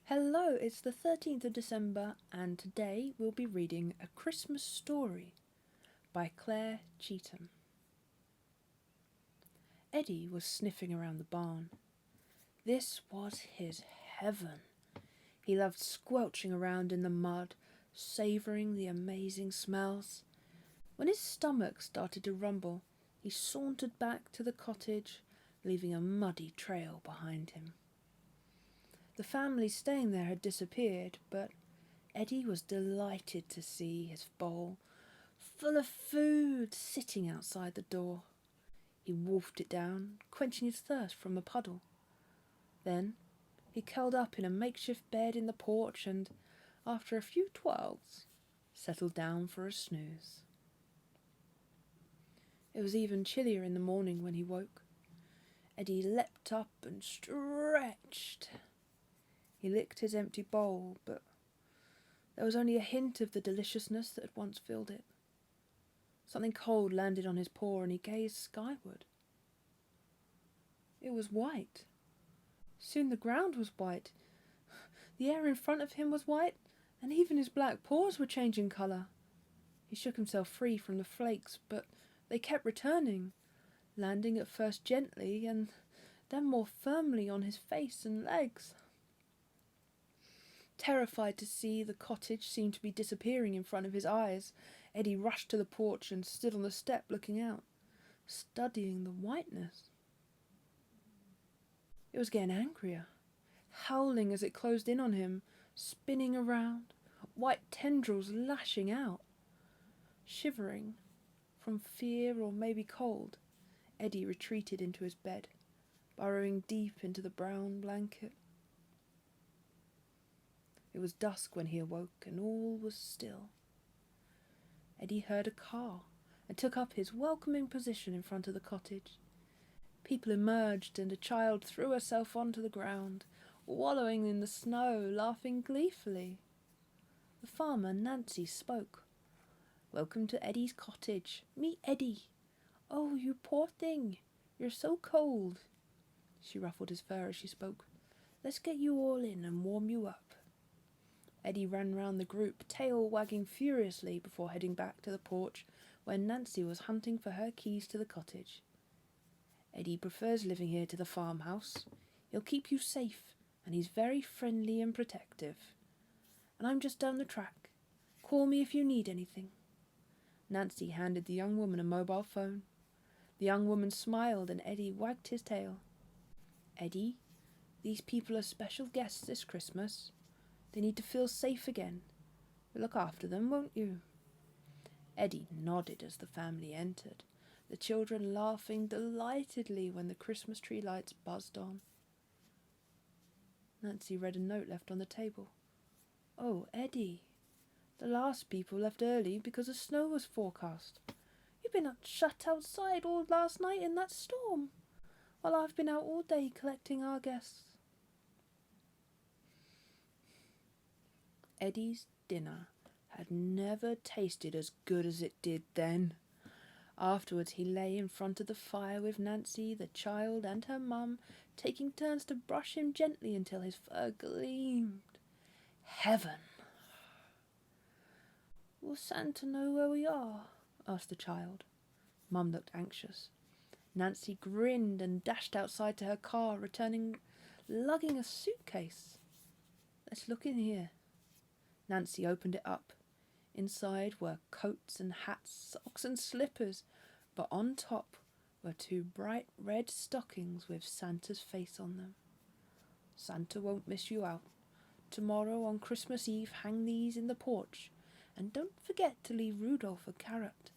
Hello, it's the 13th of December, and today we'll be reading A Christmas Story by Clare Cheetham. Eddie was sniffing around the barn. This was his heaven. He loved squelching around in the mud, savouring the amazing smells. When his stomach started to rumble, he sauntered back to the cottage, leaving a muddy trail behind him. The family staying there had disappeared, but Eddie was delighted to see his bowl full of food sitting outside the door. He wolfed it down, quenching his thirst from a puddle. Then he curled up in a makeshift bed in the porch and, after a few twirls, settled down for a snooze. It was even chillier in the morning when he woke. Eddie leapt up and stretched. He licked his empty bowl, but there was only a hint of the deliciousness that had once filled it. Something cold landed on his paw, and he gazed skyward. It was white. Soon the ground was white. The air in front of him was white, and even his black paws were changing colour. He shook himself free from the flakes, but they kept returning, landing at first gently and then more firmly on his face and legs. Terrified to see the cottage seem to be disappearing in front of his eyes, Eddie rushed to the porch and stood on the step looking out, studying the whiteness. It was getting angrier, howling as it closed in on him, spinning around, white tendrils lashing out. Shivering from fear or maybe cold, Eddie retreated into his bed, burrowing deep into the brown blanket. It was dusk when he awoke, and all was still. Eddie heard a car and took up his welcoming position in front of the cottage. People emerged, and a child threw herself onto the ground, wallowing in the snow, laughing gleefully. The farmer, Nancy, spoke. "Welcome to Eddie's cottage. Meet Eddie. Oh, you poor thing. You're so cold." She ruffled his fur as she spoke. "Let's get you all in and warm you up." Eddie ran round the group, tail wagging furiously before heading back to the porch where Nancy was hunting for her keys to the cottage. "Eddie prefers living here to the farmhouse. He'll keep you safe, and he's very friendly and protective. And I'm just down the track. Call me if you need anything." Nancy handed the young woman a mobile phone. The young woman smiled, and Eddie wagged his tail. "Eddie, these people are special guests this Christmas. They need to feel safe again. You'll look after them, won't you?" Eddie nodded as the family entered, the children laughing delightedly when the Christmas tree lights buzzed on. Nancy read a note left on the table. "Oh, Eddie, the last people left early because a snow was forecast. You've been shut outside all last night in that storm, while I've been out all day collecting our guests." Eddie's dinner had never tasted as good as it did then. Afterwards he lay in front of the fire with Nancy, the child, and her mum, taking turns to brush him gently until his fur gleamed. Heaven! "Will Santa know where we are?" asked the child. Mum looked anxious. Nancy grinned and dashed outside to her car, returning lugging a suitcase. "Let's look in here." Nancy opened it up. Inside were coats and hats, socks and slippers, but on top were two bright red stockings with Santa's face on them. "Santa won't miss you out. Tomorrow on Christmas Eve hang these in the porch, and don't forget to leave Rudolph a carrot."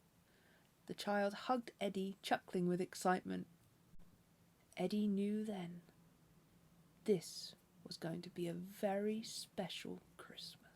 The child hugged Eddie, chuckling with excitement. Eddie knew then this was going to be a very special Christmas.